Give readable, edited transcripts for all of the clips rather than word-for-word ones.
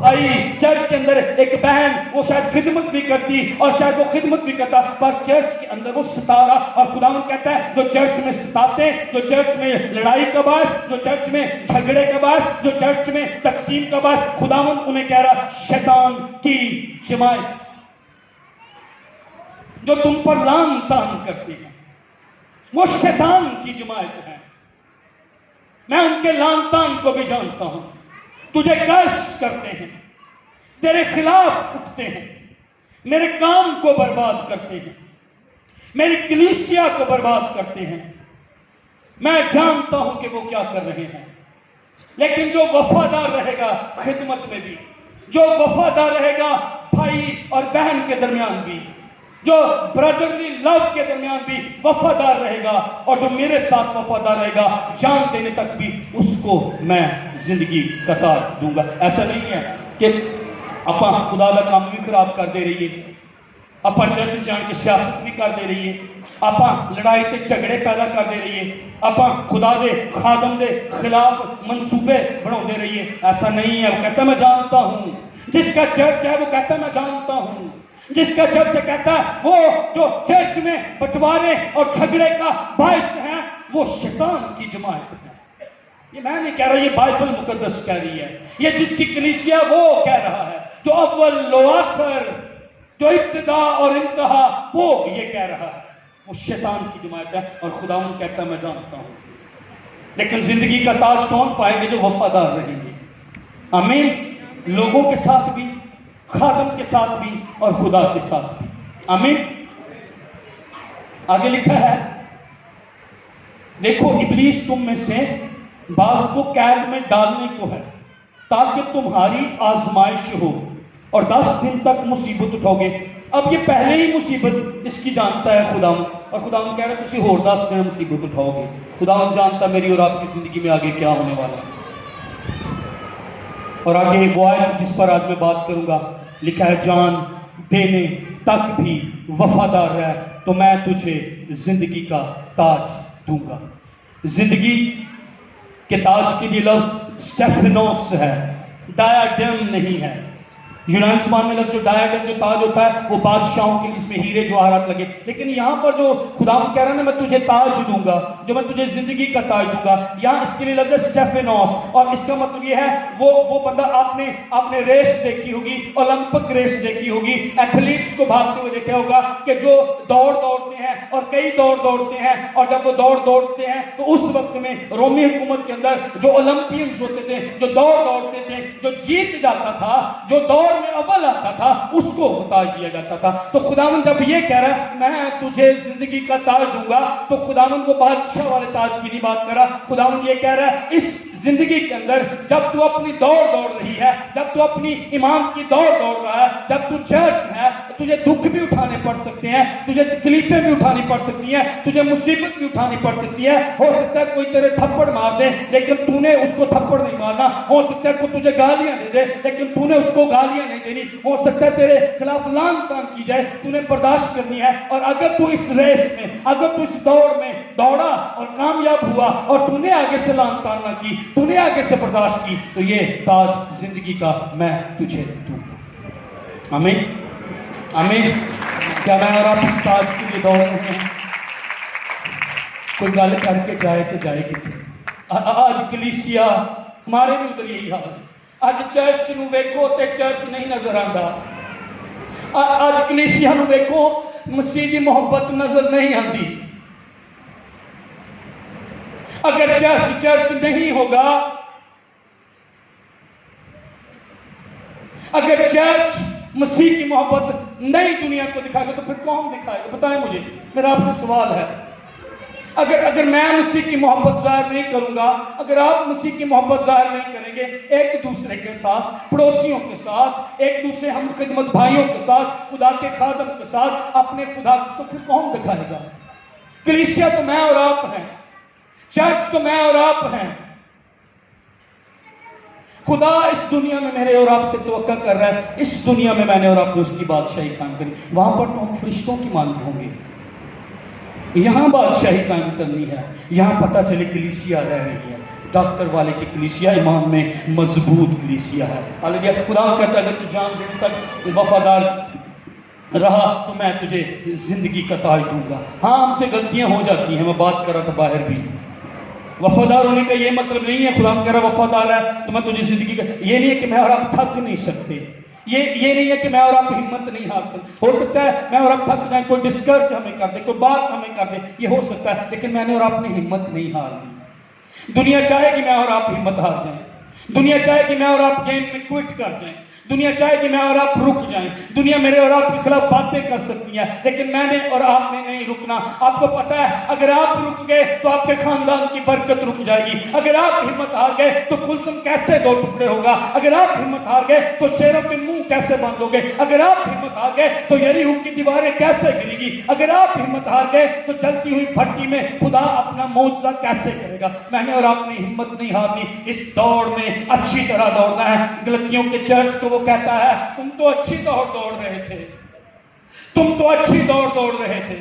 بھائی چرچ کے اندر ایک بہن وہ شاید خدمت بھی کرتی اور شاید وہ خدمت بھی کرتا، پر چرچ کے اندر وہ ستا رہا، اور خداوند کہتا ہے جو چرچ میں ستاتے، جو چرچ میں لڑائی کا باعث، جو چرچ میں جھگڑے کا باعث، جو چرچ میں تقسیم کا باعث، خداوند انہیں کہہ رہا شیطان کی جماعت جو تم پر لان تان کرتی ہے، وہ شیطان کی جماعت ہے۔ میں ان کے لان تان کو بھی جانتا ہوں، تجھے قرض کرتے ہیں، تیرے خلاف اٹھتے ہیں، میرے کام کو برباد کرتے ہیں، میری کلیسیا کو برباد کرتے ہیں۔ میں جانتا ہوں کہ وہ کیا کر رہے ہیں، لیکن جو وفادار رہے گا خدمت میں بھی، جو وفادار رہے گا بھائی اور بہن کے درمیان بھی، جو برادرلی لو کے درمیان بھی وفادار رہے گا، اور جو میرے ساتھ وفادار رہے گا جان دینے تک بھی، اس کو میں زندگی کا تاج دوں گا۔ ایسا نہیں ہے کہ اپا خدا کا کام بھی خراب کر دے رہی ہے، اپا چرچ جان کے سیاست بھی کر دے رہی ہے، اپا لڑائی تے جھگڑے پیدا کر دے رہی ہے، اپا خدا دے خادم دے خلاف منصوبے بنا دے رہی ہے۔ ایسا نہیں ہے۔ وہ کہتا ہے میں جانتا ہوں، جس کا چرچ ہے وہ کہتا ہے میں جانتا ہوں، جس کا چرچ کہتا ہے وہ جو چرچ میں بٹوارے اور جھگڑے کا باعث ہے وہ شیطان کی جماعت ہے۔ یہ میں نہیں کہہ رہا، یہ بائبل مقدس کہہ رہی ہے، یہ جس کی کلیسیا وہ کہہ رہا ہے، جو اول و آخر، جو ابتدا اور انتہا، وہ یہ کہہ رہا ہے وہ شیطان کی جماعت ہے۔ اور خداوند کہتا ہے میں جانتا ہوں، لیکن زندگی کا تاج کون پائیں گے؟ جو وفادار رہیں گے۔ آمین۔ لوگوں کے ساتھ بھی، خادم کے ساتھ بھی، اور خدا کے ساتھ بھی۔ آمین۔ آگے لکھا ہے دیکھو ابلیس تم میں سے بعض کو قید میں ڈالنے کو ہے تاکہ تمہاری آزمائش ہو، اور 10 دن تک مصیبت اٹھاؤ گے۔ اب یہ پہلے ہی مصیبت اس کی جانتا ہے خداوند، اور خداوند کہہ رہا ہے تسی اور 10 دن مصیبت اٹھاؤ گے۔ خداوند جانتا میری اور آپ کی زندگی میں آگے کیا ہونے والا ہے۔ اور آگے وہ آیت جس پر آج میں بات کروں گا، لکھا ہے جان دینے تک بھی وفادار رہ تو میں تجھے زندگی کا تاج دوں گا۔ زندگی کے تاج کے لیے لفظ سٹیفنوس ہے، ڈایاڈم نہیں ہے۔ یونان زبان میں لفظ جو ڈایاڈم جو تاج ہوتا ہے وہ بادشاہوں کے، جس میں ہیرے جواہرات لگے، لیکن یہاں پر جو خداوند کہہ رہا ہے نا میں تجھے تاج دوں گا، جو میں تجھے زندگی کا تاج دوں گا، یہاں اس کے لیے لفظ سٹیفنوس، اور اس کا مطلب یہ ہے وہ بندہ آپ نے ریس دیکھی ہوگی، اولمپک ریس دیکھی ہوگی، ایتھلیٹس کو بھاگتے ہوئے دیکھا ہوگا کہ جو دوڑتے ہیں اور کئی دوڑتے ہیں، اور جب وہ دوڑتے ہیں تو اس وقت میں رومی حکومت کے اندر جو اولمپئنز ہوتے تھے، جو دوڑتے تھے، جو جیت جاتا تھا، جو دوڑ میں اول آتا تھا، اس کو تاج دیا جاتا تھا۔ تو خداوند جب یہ کہہ رہا ہے میں تجھے زندگی کا تاج دوں گا، تو خداوند کو بادشاہ والے تاج کی نہیں بات کر رہا، خداوند یہ کہہ رہا ہے اس زندگی کے اندر جب تو اپنی دوڑ رہی ہے، جب تو اپنی ایمان کی دوڑ رہا ہے، جب تو چرچ ہے، تجھے دکھ بھی اٹھانے پڑ سکتے ہیں، تجھے تکلیفیں بھی اٹھانی پڑ سکتی ہیں، تجھے مصیبت بھی اٹھانی پڑ سکتی ہے۔ ہو سکتا ہے کوئی تیرے تھپڑ مار دے لیکن تو نے اس کو تھپڑ نہیں مارنا، ہو سکتا ہے کوئی تجھے گالیاں دے دے لیکن تو نے اس کو گالیاں نہیں دینی، ہو سکتا ہے تیرے خلاف لان تان کی جائے، تو نے برداشت کرنی ہے۔ اور اگر تو اس ریس میں، اگر تو اس دوڑ میں دوڑا اور کامیاب ہوا اور تو نے آگے سے لان تان نہ کی، تو نے آگے سے برداشت کی، تو یہ تاج زندگی کا میں تجھے دوں گا۔ آمین آمین۔ کیا میں اور آپ اس تاج کے لیے دوڑ رہے ہیں؟ کوئی گل کر کے جائے تو جائے کتنے؟ آج کلیسیا ہمارے بھی ادھر یہی حال ہے۔ آج چرچ نو ویکھو تے چرچ نہیں نظر آندا، آج کلیسیا نو ویکھو مسیح دی محبت نظر نہیں آتی۔ اگر چرچ نہیں ہوگا، اگر چرچ مسیح کی محبت نئی دنیا کو دکھائے گا تو پھر کون دکھائے گا؟ بتائیں مجھے، میرا آپ سے سوال ہے۔ اگر میں مسیح کی محبت ظاہر نہیں کروں گا، اگر آپ مسیح کی محبت ظاہر نہیں کریں گے ایک دوسرے کے ساتھ، پڑوسیوں کے ساتھ، ایک دوسرے ہم خدمت بھائیوں کے ساتھ، خدا کے خادم کے ساتھ، اپنے خدا، تو پھر کون دکھائے گا؟ کلیسیا تو میں اور آپ ہیں، چرچ تو میں اور آپ ہیں۔ خدا اس دنیا میں میرے اور آپ سے توقع کر رہا ہے، اس دنیا میں نے اور آپ نے اس کی بادشاہی قائم کری، وہاں پر تو ہم فرشتوں کی مانند ہوں گے۔ یہاں بادشاہی قائم کرنی ہے، یہاں پتہ چلے کلیسیا رہ رہی ہے، ڈاکٹر والے کی کلیسیا ایمان میں مضبوط کلیسیا ہے. حالانکہ خدا کہتا ہے اگر تو جان دن تک وفادار رہا تو میں تجھے زندگی کا تاج دوں گا. ہاں ہم سے غلطیاں ہو جاتی ہیں, میں بات کر رہا تھا باہر بھی. وفادار ہونے کا یہ مطلب نہیں ہے خدا کہہ رہا وفادار ہے تو میں تجھے زندگی کا, یہ نہیں ہے کہ میں اور آپ تھک نہیں سکتے, یہ نہیں ہے کہ میں اور آپ ہمت نہیں ہار سکتے. ہو سکتا ہے میں اور آپ تھک جائیں, کوئی ڈسکرج ہمیں کر دے, کوئی بات ہمیں کر دے, یہ ہو سکتا ہے, لیکن میں نے اور آپ نے ہمت نہیں ہارنی. دنیا چاہے کہ میں اور آپ ہمت ہار جائیں, دنیا چاہے کہ میں اور آپ گیم میں کوئٹ کر جائیں, دنیا چاہے کہ میں اور آپ رک جائیں, دنیا میرے اور آپ کے خلاف باتیں کر سکتی ہے, لیکن میں نے اور آپ نے نہیں رکنا. آپ کو پتا ہے اگر آپ رک گئے تو آپ کے خاندان کی برکت رک جائے گی. اگر آپ ہمت ہار گئے تو کلثم کیسے دو ٹکڑے ہوگا. اگر آپ ہمت ہار گئے تو شیروں کے منہ کیسے بند ہو گئے. اگر آپ ہمت ہار گئے تو یریحو کی دیواریں کیسے گرے گی. اگر آپ ہمت ہار گئے تو جلتی ہوئی بھٹی میں خدا اپنا معجزہ کیسے کرے گا. میں نے اور آپ نے ہمت نہیں ہارنی. اس دوڑ میں اچھی طرح دوڑنا ہے. غلطیوں کے چرچ کو وہ کہتا ہے تم تو اچھی دوڑ رہے تھے, تم تو اچھی دوڑ رہے تھے,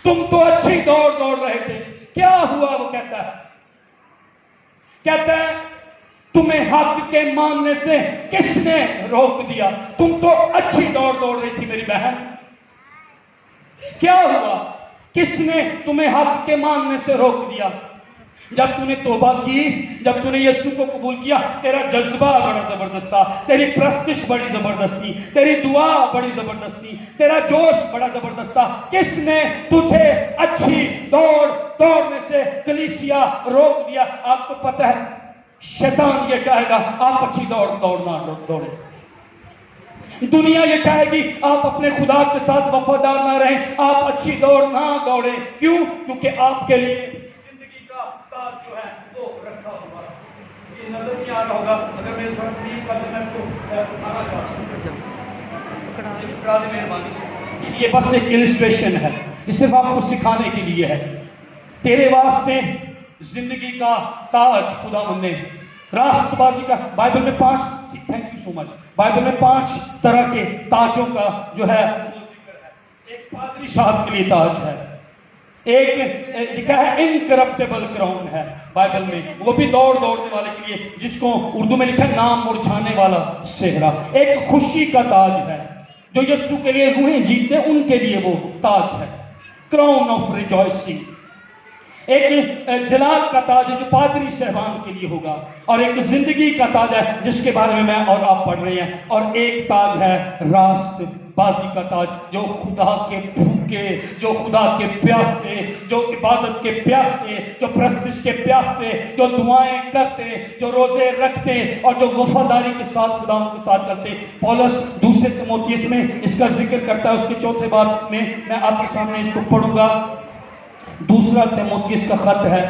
تم تو اچھی دوڑ رہے تھے. کیا ہوا وہ کہتا ہے تمہیں حق کے ماننے سے کس نے روک دیا. تم تو اچھی دوڑ رہی تھی میری بہن. کیا ہوا, کس نے تمہیں حق کے ماننے سے روک دیا. جب تو نے توبہ کی, جب تو نے یسوع کو قبول کیا, تیرا جذبہ بڑا زبردست تھا, تیری پرستش بڑی زبردست تھی, تیری دعا بڑی زبردست تھی, تیرا جوش بڑا زبردست تھا. کس نے تجھے اچھی دوڑنے سے کلیسیا روک دیا. آپ کو پتہ ہے شیطان یہ چاہے گا آپ اچھی دوڑیں. دنیا یہ چاہے گی آپ اپنے خدا کے ساتھ وفادار نہ رہیں, آپ اچھی دوڑ نہ دوڑیں. کیوں؟ کیونکہ آپ کے لیے زندگی کا تاج جو ہے وہ رکھا ہوا ہے. یہ نظر نہیں آ رہا ہوگا اگر میں تھوڑا قریب کر دوں, میں اس کو اٹھانا چاہتا ہوں. مہربانی سے یہ بس ایک السٹریشن ہے, یہ صرف آپ کو سکھانے کے لیے ہے. تیرے واسطے زندگی کا تاج خدا نے راست بازی کا بائبل میں 5 thank you so much Bible میں 5 طرح کے تاجوں کا جو ہے وہ ذکر ہے. ایک پادری صاحب کے لیے تاج ہے, ایک لکھا ہے انکرپٹیبل کراؤن ہے بائبل میں, وہ بھی دوڑنے والے کے لیے, جس کو اردو میں لکھا ہے نام مرجھانے والا صحرا. ایک خوشی کا تاج ہے, جو یسوع کے لیے روحیں جیتے ان کے لیے وہ تاج ہے, کراؤن آف ریجوائسنگ. ایک جلال کا تاج ہے جو پادری صاحبان کے لیے ہوگا, اور ایک زندگی کا تاج ہے جس کے بارے میں اور آپ پڑھ رہے ہیں, اور ایک تاج ہے راست بازی کا تاج, جو خدا کے بھوکے, جو خدا کے پیاسے, جو عبادت کے پیاسے, جو پرستش کے پیاسے, جو دعائیں کرتے, جو روزے رکھتے اور جو وفاداری کے ساتھ خدا کے ساتھ چلتے. پولس دوسرے تیموتھیوس میں اس کا ذکر کرتا ہے, اس کے 4 باب میں میں آپ کے سامنے اس کو پڑھوں گا. دوسرا تیموتھیوس کا خط ہے,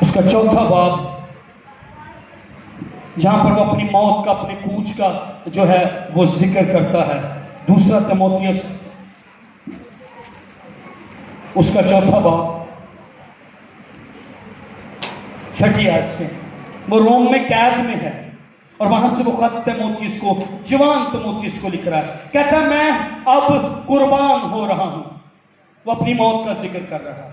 اس کا 4 باب, جہاں پر وہ اپنی موت کا, اپنے کوچ کا جو ہے وہ ذکر کرتا ہے. دوسرا تیموتھیوس اس کا 4 باب 6 آیت سے. وہ روم میں قید میں ہے اور وہاں سے وہ خط تیموتھیوس کو, جوان تیموتھیوس کو لکھ رہا ہے. کہتا ہے میں اب قربان ہو رہا ہوں. وہ اپنی موت کا ذکر کر رہا ہے,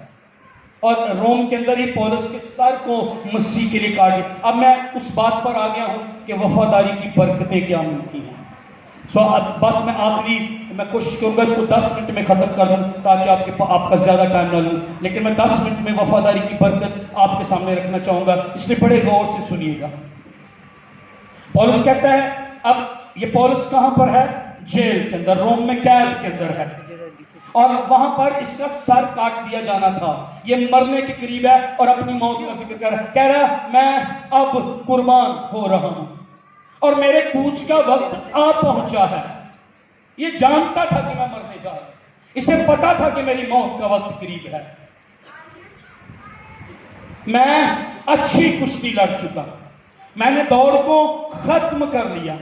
اور روم کے اندر ہی پولس کے سر کو مسیح کے لیے کاٹ دیا. اب میں اس بات پر آ گیا ہوں کہ وفاداری کی برکتیں کیا ملتی ہیں. اب بس میں کوشش کروں گا اس کو 10 منٹ میں ختم کر دوں تاکہ آپ کا زیادہ ٹائم نہ لوں, لیکن میں 10 منٹ میں وفاداری کی برکت آپ کے سامنے رکھنا چاہوں گا, اس لیے بڑے غور سے سنیے گا. پولس کہتا ہے, اب یہ پولس کہاں پر ہے؟ جیل کے اندر, روم میں قید کے اندر ہے, اور وہاں پر اس کا سر کاٹ دیا جانا تھا. یہ مرنے کے قریب ہے اور اپنی موت کا ذکر کر رہا ہے. کہہ رہا ہے میں اب قربان ہو رہا ہوں اور میرے کوچ کا وقت آ پہنچا ہے. یہ جانتا تھا کہ میں مرنے جا رہا ہوں, اسے پتا تھا کہ میری موت کا وقت قریب ہے. میں اچھی کشتی لڑ چکا, میں نے دوڑ کو ختم کر لیا,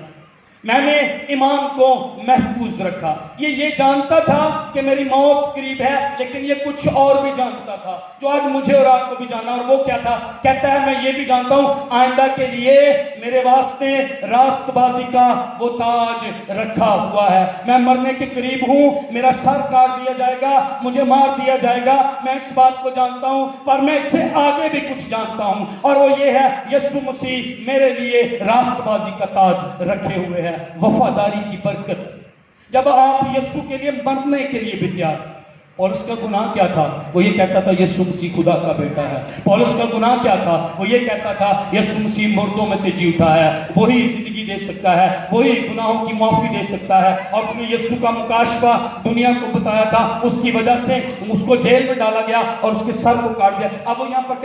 میں نے ایمان کو محفوظ رکھا. یہ جانتا تھا کہ میری موت قریب ہے، لیکن یہ کچھ اور بھی جانتا تھا جو آج مجھے اور آپ کو بھی جانا. اور وہ کیا تھا؟ کہتا ہے میں یہ بھی جانتا ہوں آئندہ کے لیے میرے واسطے راست بازی کا وہ تاج رکھا ہوا ہے. میں مرنے کے قریب ہوں، میرا سر کاٹ دیا جائے گا، مجھے مار دیا جائے گا، میں اس بات کو جانتا ہوں، پر میں اس سے آگے بھی کچھ جانتا ہوں، اور وہ یہ ہے یسوع مسیح میرے لیے راست بازی کا تاج رکھے ہوئے ہیں. وفاداری کی برکت. جب آپ یسوع کے لیے مرنے کے لیے بھی تیار. اور اس کا گناہ کیا تھا؟ وہ یہ کہتا تھا یسوع مسیح خدا کا بیٹا ہے. پولس کا گناہ کیا تھا؟ وہ یہ کہتا تھا یسوع مسیح مردوں میں سے جی اٹھا ہے، وہی زندگی دے سکتا ہے، وہی گناہوں کی معافی دے سکتا ہے. اور اس نے یسوع کا مکاشفہ دنیا کو بتایا تھا، اس کی وجہ سے اس کو جیل میں ڈالا گیا اور اس کے سر کو کاٹ دیا. اب وہ یہاں پر